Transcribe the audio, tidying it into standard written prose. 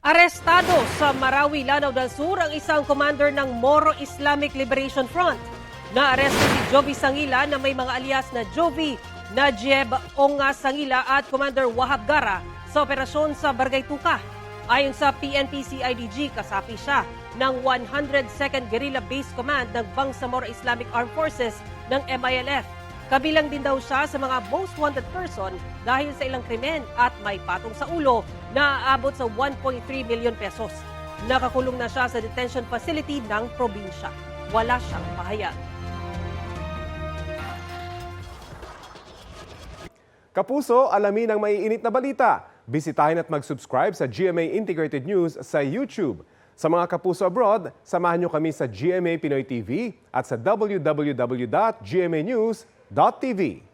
Arestado sa Marawi, Lanao del Sur ang isang commander ng Moro Islamic Liberation Front. Naaresto si Jovi Sangila na may mga alias na Jovi, Najib Onga Sangila at Commander Wahab Gara sa operasyon sa Barangay Tuka. Ayon sa PNP-CIDG, kasapi siya ng 102nd Guerrilla Base Command ng Bangsamoro Islamic Armed Forces ng MILF. Kabilang din daw siya sa mga most wanted person dahil sa ilang krimen at may patong sa ulo na aabot sa 1.3 million pesos. Nakakulong na siya sa detention facility ng probinsya. Wala siyang pahayag. Kapuso, alamin ang maiinit na balita. Bisitahin at mag-subscribe sa GMA Integrated News sa YouTube. Sa mga kapuso abroad, samahan niyo kami sa GMA Pinoy TV at sa www.gmanews.tv.